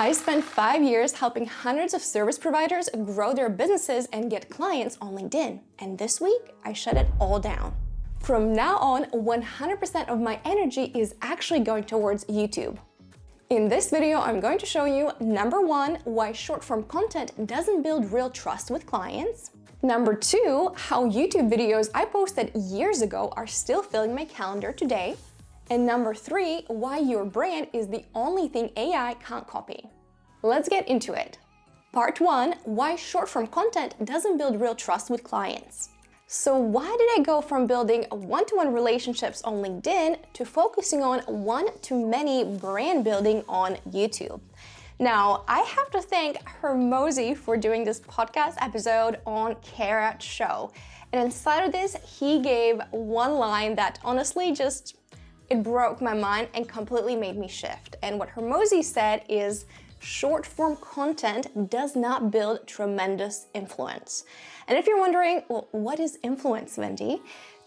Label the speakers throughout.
Speaker 1: I spent 5 years helping hundreds of service providers grow their businesses and get clients on LinkedIn. And this week, I shut it all down. From now on, 100% of my energy is actually going towards YouTube. In this video, I'm going to show you number 1, why short-form content doesn't build real trust with clients. Number 2, how YouTube videos I posted years ago are still filling my calendar today. And number 3, why your brand is the only thing AI can't copy. Let's get into it. Part 1, why short-form content doesn't build real trust with clients. So why did I go from building one-to-one relationships on LinkedIn to focusing on one-to-many brand building on YouTube? Now, I have to thank Hermosi for doing this podcast episode on Carrot Show. And inside of this, he gave one line that honestly it broke my mind and completely made me shift. And what Hermosi said is, short-form content does not build tremendous influence. And if you're wondering, well, what is influence, Vendy?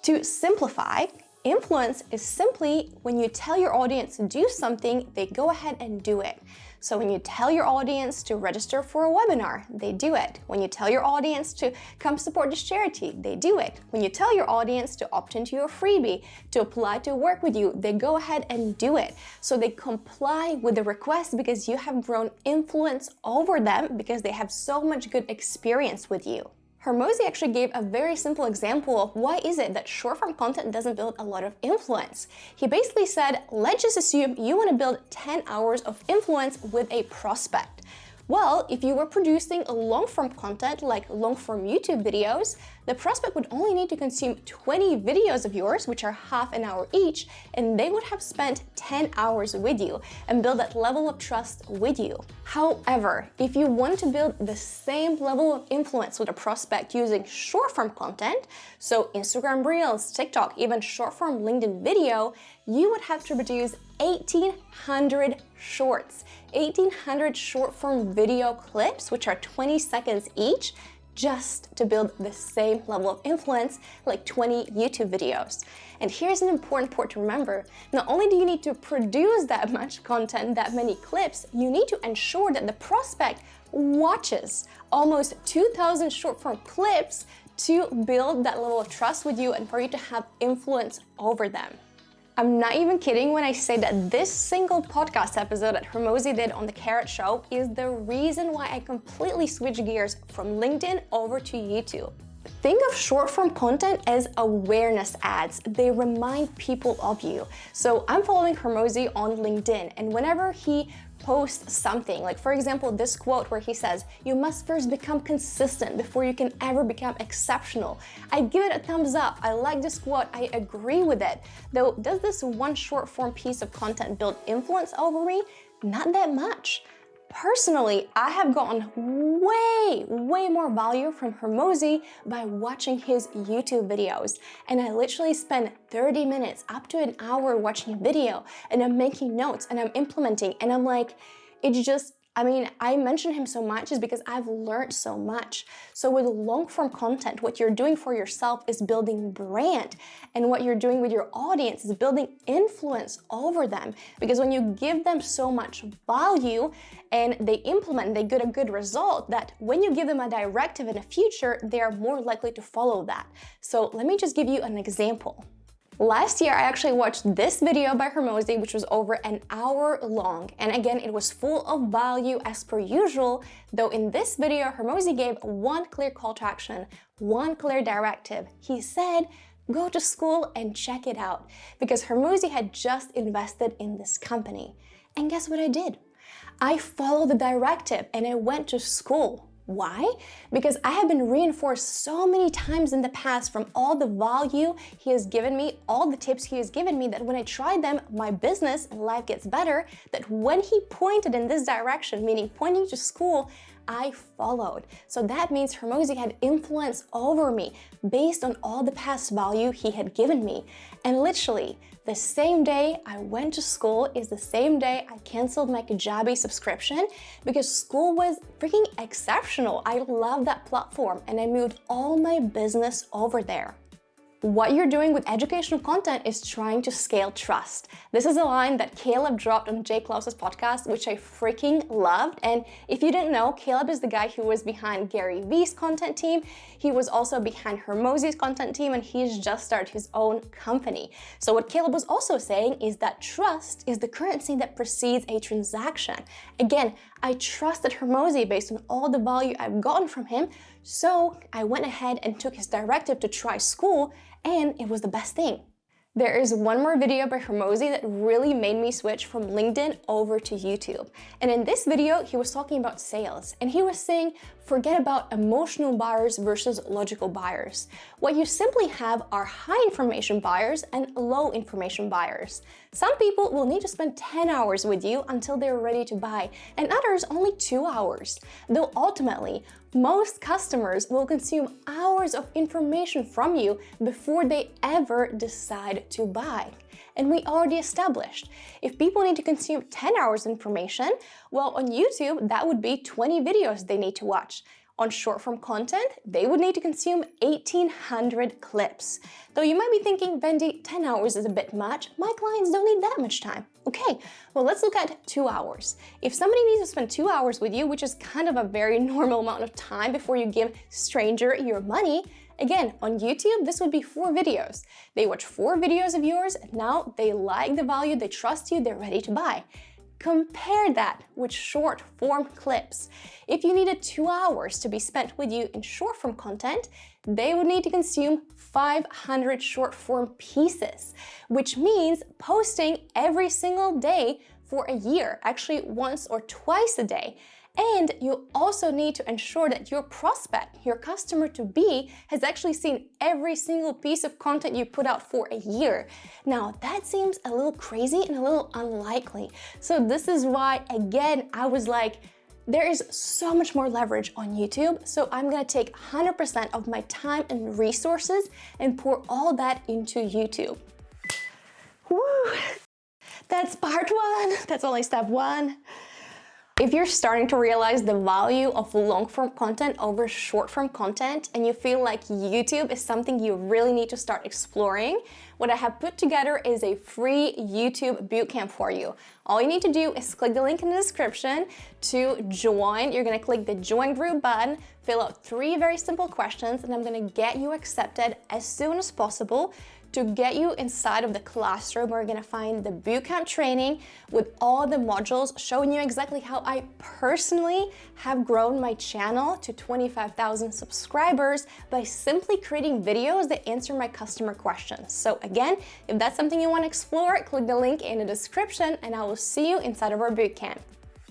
Speaker 1: To simplify, influence is simply when you tell your audience to do something, they go ahead and do it. So when you tell your audience to register for a webinar, they do it. When you tell your audience to come support this charity, they do it. When you tell your audience to opt into your freebie, to apply to work with you, they go ahead and do it. So they comply with the request because you have grown influence over them because they have so much good experience with you. Hermosi actually gave a very simple example of why is it that short-form content doesn't build a lot of influence. He basically said, let's just assume you want to build 10 hours of influence with a prospect. Well, if you were producing long-form content like long-form YouTube videos, the prospect would only need to consume 20 videos of yours, which are half an hour each, and they would have spent 10 hours with you and build that level of trust with you. However, if you want to build the same level of influence with a prospect using short-form content, so Instagram Reels, TikTok, even short-form LinkedIn video, you would have to produce 1,800 shorts, 1,800 short-form video clips, which are 20 seconds each, just to build the same level of influence like 20 YouTube videos. And here's an important part to remember. Not only do you need to produce that much content, that many clips, you need to ensure that the prospect watches almost 2,000 short-form clips to build that level of trust with you and for you to have influence over them. I'm not even kidding when I say that this single podcast episode that Hermosi did on the Carrot Show is the reason why I completely switched gears from LinkedIn over to YouTube. Think of short-form content as awareness ads. They remind people of you. So I'm following Hermosi on LinkedIn, and whenever he posts something, like for example, this quote where he says, "You must first become consistent before you can ever become exceptional," I give it a thumbs up. I like this quote. I agree with it. Though, does this one short-form piece of content build influence over me? Not that much. Personally, I have gotten way more value from Hermosi by watching his YouTube videos. And I literally spend 30 minutes up to an hour watching a video, and I'm making notes and I'm implementing, and I'm like, I mention him so much is because I've learned so much. So with long-form content, what you're doing for yourself is building brand, and what you're doing with your audience is building influence over them. Because when you give them so much value and they implement, they get a good result, that when you give them a directive in the future, they are more likely to follow that. So let me just give you an example. Last year, I actually watched this video by Hermosi, which was over an hour long. And again, it was full of value as per usual, though in this video, Hermosi gave one clear call to action, one clear directive. He said, go to school and check it out, because Hermosi had just invested in this company. And guess what I did? I followed the directive and I went to school. Why? Because I have been reinforced so many times in the past from all the value he has given me, all the tips he has given me, that when I try them, my business and life gets better, that when he pointed in this direction, meaning pointing to school, I followed. So that means Hermosi had influence over me based on all the past value he had given me. And literally, the same day I went to school is the same day I canceled my Kajabi subscription because school was freaking exceptional. I love that platform and I moved all my business over there. What you're doing with educational content is trying to scale trust. This is a line that Caleb dropped on Jay Klaus's podcast, which I freaking loved. And if you didn't know, Caleb is the guy who was behind Gary Vee's content team. He was also behind Hermosi's content team, and he's just started his own company. So what Caleb was also saying is that trust is the currency that precedes a transaction. Again, I trusted Hermosi based on all the value I've gotten from him, so I went ahead and took his directive to try school, and it was the best thing. There is one more video by Hermosi that really made me switch from LinkedIn over to YouTube. And in this video, he was talking about sales, and he was saying, forget about emotional buyers versus logical buyers. What you simply have are high information buyers and low information buyers. Some people will need to spend 10 hours with you until they're ready to buy, and others only 2 hours. Though ultimately, most customers will consume hours of information from you before they ever decide to buy. And we already established, if people need to consume 10 hours information, well, on YouTube, that would be 20 videos they need to watch. On short-form content, they would need to consume 1,800 clips. Though you might be thinking, Vendy, 10 hours is a bit much. My clients don't need that much time. Okay, well, let's look at 2 hours. If somebody needs to spend 2 hours with you, which is kind of a very normal amount of time before you give stranger your money, again, on YouTube, this would be 4 videos. They watch 4 videos of yours, and now they like the value, they trust you, they're ready to buy. Compare that with short form clips. If you needed 2 hours to be spent with you in short form content, they would need to consume 500 short form pieces, which means posting every single day for a year, actually once or twice a day. And you also need to ensure that your prospect, your customer to be, has actually seen every single piece of content you put out for a year. Now, that seems a little crazy and a little unlikely. So this is why, again, I was like, there is so much more leverage on YouTube, so I'm gonna take 100% of my time and resources and pour all that into YouTube. Woo! That's part 1. That's only step 1. If you're starting to realize the value of long-form content over short-form content and you feel like YouTube is something you really need to start exploring, what I have put together is a free YouTube bootcamp for you. All you need to do is click the link in the description to join. You're gonna click the join group button, fill out 3 very simple questions, and I'm gonna get you accepted as soon as possible to get you inside of the classroom where you're gonna find the bootcamp training with all the modules showing you exactly how I personally have grown my channel to 25,000 subscribers by simply creating videos that answer my customer questions. So again, if that's something you wanna explore, click the link in the description and I will see you inside of our bootcamp.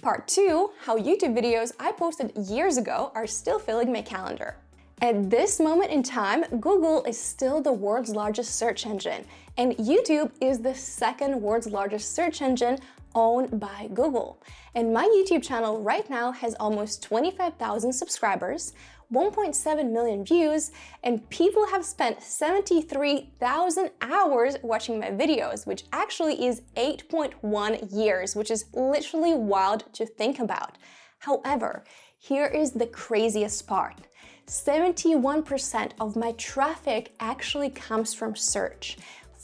Speaker 1: Part 2, how YouTube videos I posted years ago are still filling my calendar. At this moment in time, Google is still the world's largest search engine, and YouTube is the 2nd world's largest search engine owned by Google. And my YouTube channel right now has almost 25,000 subscribers, 1.7 million views, and people have spent 73,000 hours watching my videos, which actually is 8.1 years, which is literally wild to think about. However, here is the craziest part. 71% of my traffic actually comes from search,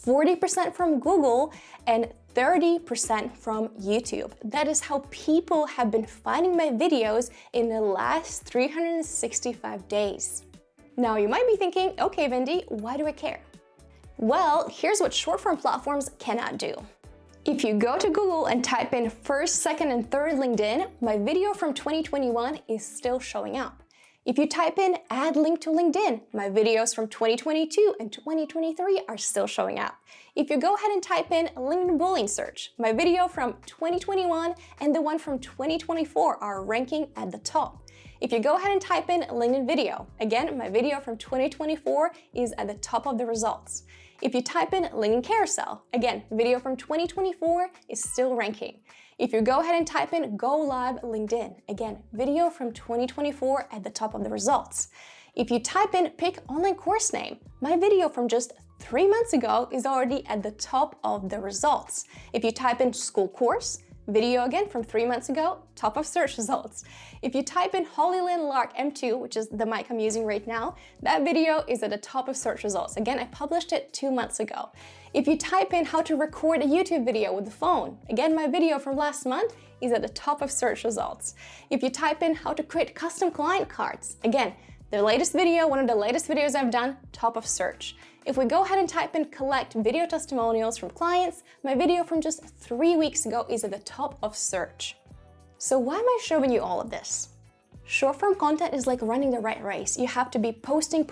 Speaker 1: 40% from Google, and 30% from YouTube. That is how people have been finding my videos in the last 365 days. Now you might be thinking, okay, Vendy, why do I care? Well, here's what short-form platforms cannot do. If you go to Google and type in 1st, 2nd, and 3rd LinkedIn, my video from 2021 is still showing up. If you type in add link to LinkedIn, my videos from 2022 and 2023 are still showing up. If you go ahead and type in LinkedIn Boolean search, my video from 2021 and the one from 2024 are ranking at the top. If you go ahead and type in LinkedIn video, again, my video from 2024 is at the top of the results. If you type in LinkedIn carousel, again, video from 2024 is still ranking. If you go ahead and type in Go Live LinkedIn, again, video from 2024 at the top of the results. If you type in pick online course name, my video from just 3 months ago is already at the top of the results. If you type in school course, Video again from 3 months ago, top of search results. If you type in Holyland Lark M2, which is the mic I'm using right now, that video is at the top of search results. Again, I published it 2 months ago. If you type in how to record a YouTube video with the phone, again, my video from last month is at the top of search results. If you type in how to create custom client cards, again, the latest video, one of the latest videos I've done, top of search. If we go ahead and type in collect video testimonials from clients, my video from just 3 weeks ago is at the top of search. So why am I showing you all of this? Short-form content is like running the rat race. You have to be posting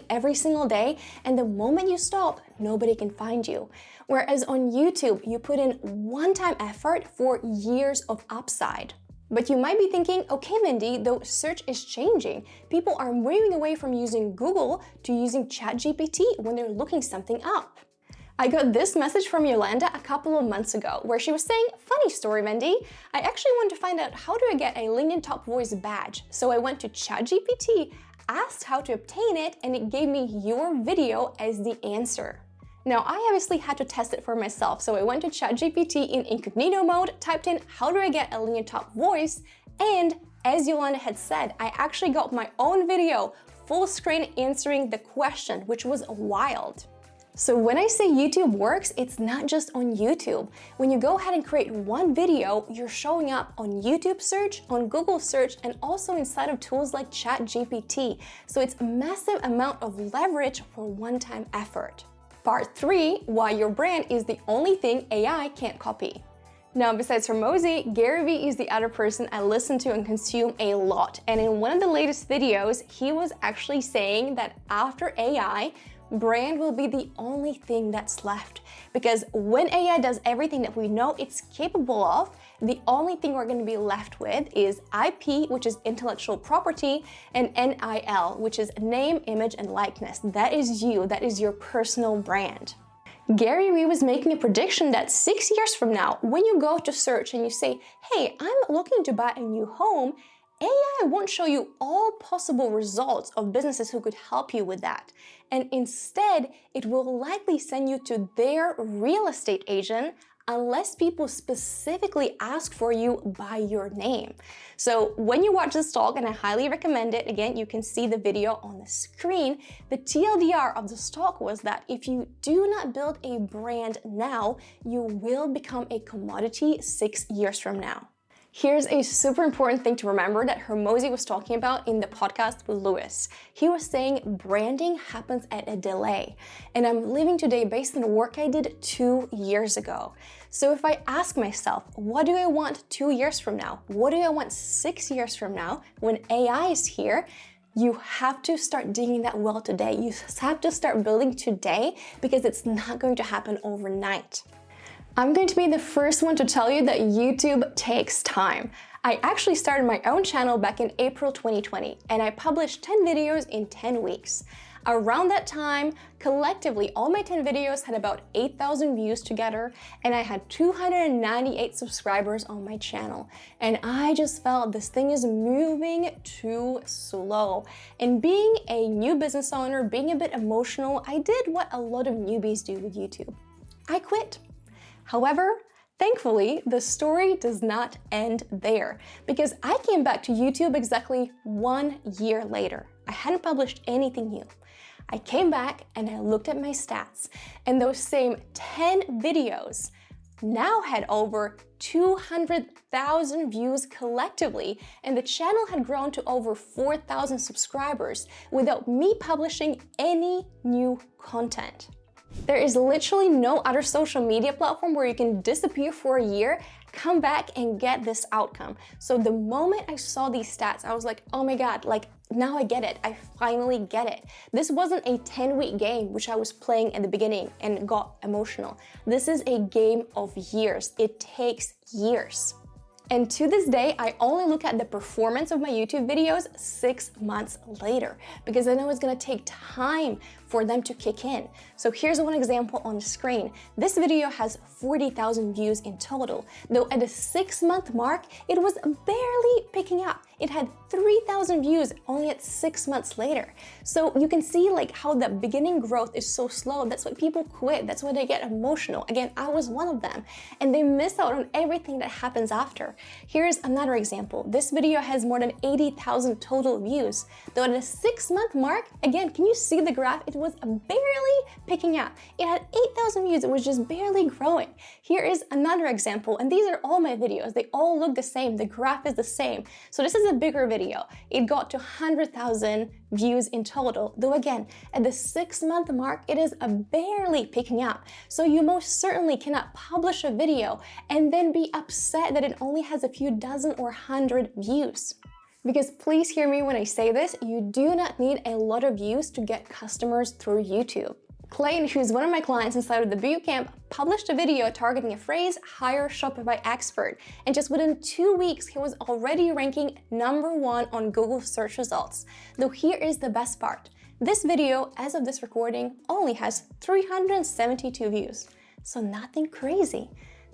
Speaker 1: every single day, and the moment you stop, nobody can find you. Whereas on YouTube, you put in one-time effort for years of upside. But you might be thinking, okay, Vendy, the search is changing. People are moving away from using Google to using ChatGPT when they're looking something up. I got this message from Yolanda a couple of months ago where she was saying, funny story, Vendy. I actually wanted to find out how do I get a LinkedIn Top Voice badge. So I went to ChatGPT, asked how to obtain it, and it gave me your video as the answer. Now, I obviously had to test it for myself, so I went to ChatGPT in incognito mode, typed in, how do I get a LinkedIn Top Voice? And as Yolanda had said, I actually got my own video, full screen answering the question, which was wild. So when I say YouTube works, it's not just on YouTube. When you go ahead and create one video, you're showing up on YouTube search, on Google search, and also inside of tools like ChatGPT. So it's a massive amount of leverage for one-time effort. Part 3, why your brand is the only thing AI can't copy. Now, besides Hormozi, Gary Vee is the other person I listen to and consume a lot. And in one of the latest videos, he was actually saying that after AI, brand will be the only thing that's left. Because when AI does everything that we know it's capable of, the only thing we're going to be left with is IP, which is intellectual property, and NIL, which is name, image, and likeness. That is you, that is your personal brand. Gary Vee was making a prediction that 6 years from now, when you go to search and you say, hey, I'm looking to buy a new home, AI won't show you all possible results of businesses who could help you with that. And instead, it will likely send you to their real estate agent unless people specifically ask for you by your name. So when you watch this talk, and I highly recommend it, again, you can see the video on the screen, the TLDR of this talk was that if you do not build a brand now, you will become a commodity 6 years from now. Here's a super important thing to remember that Hormozi was talking about in the podcast with Lewis. He was saying branding happens at a delay, and I'm living today based on the work I did 2 years ago. So if I ask myself, what do I want 2 years from now? What do I want 6 years from now when AI is here? You have to start digging that well today. You have to start building today because it's not going to happen overnight. I'm going to be the first one to tell you that YouTube takes time. I actually started my own channel back in April 2020, and I published 10 videos in 10 weeks. Around that time, collectively, all my 10 videos had about 8,000 views together, and I had 298 subscribers on my channel. And I just felt this thing is moving too slow. And being a new business owner, being a bit emotional, I did what a lot of newbies do with YouTube. I quit. However, thankfully, the story does not end there because I came back to YouTube exactly 1 year later. I hadn't published anything new. I came back and I looked at my stats, and those same 10 videos now had over 200,000 views collectively, and the channel had grown to over 4,000 subscribers without me publishing any new content. There is literally no other social media platform where you can disappear for a year, come back and get this outcome. So the moment I saw these stats, I was like, oh my God, like now I get it. I finally get it. This wasn't a 10-week game, which I was playing at the beginning and got emotional. This is a game of years. It takes years. And to this day, I only look at the performance of my YouTube videos 6 months later because I know it's gonna take time for them to kick in. So here's one example on the screen. This video has 40,000 views in total, though at the 6-month mark, it was barely picking up. It had 3,000 views only at 6 months later. So you can see like how the beginning growth is so slow. That's why people quit. That's why they get emotional. Again, I was one of them, and they miss out on everything that happens after. Here's another example. This video has more than 80,000 total views, though at the 6-month mark, again, can you see the graph? It was barely picking up. It had 8,000 views. It was just barely growing. Here is another example, and these are all my videos. They all look the same. The graph is the same. So this is a bigger video. It got to 100,000 views in total, though again, at the 6-month mark, it is barely picking up. So you most certainly cannot publish a video and then be upset that it only has a few dozen or 100 views. Because please hear me when I say this, you do not need a lot of views to get customers through YouTube. Clayton, who's one of my clients inside of the bootcamp, published a video targeting a phrase, hire Shopify expert, and just within 2 weeks, he was already ranking #1 on Google search results. Though here is the best part. This video, as of this recording, only has 372 views, so nothing crazy.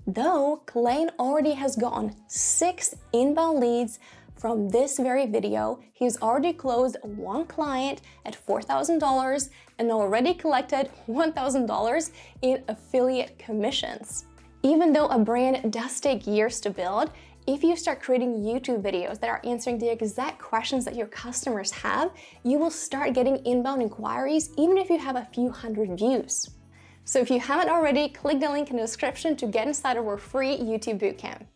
Speaker 1: Though Clayton already has gotten 6 inbound leads from this very video, he's already closed 1 client at $4,000 and already collected $1,000 in affiliate commissions. Even though a brand does take years to build, if you start creating YouTube videos that are answering the exact questions that your customers have, you will start getting inbound inquiries even if you have a few hundred views. So if you haven't already, click the link in the description to get inside of our free YouTube bootcamp.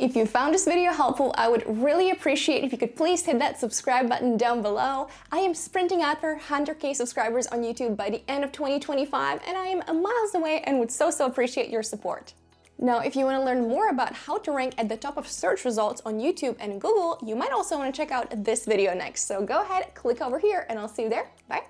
Speaker 1: If you found this video helpful, I would really appreciate if you could please hit that subscribe button down below. I am sprinting after 100K subscribers on YouTube by the end of 2025, and I am miles away and would so appreciate your support. Now, if you want to learn more about how to rank at the top of search results on YouTube and Google, you might also want to check out this video next. So go ahead, click over here, and I'll see you there. Bye.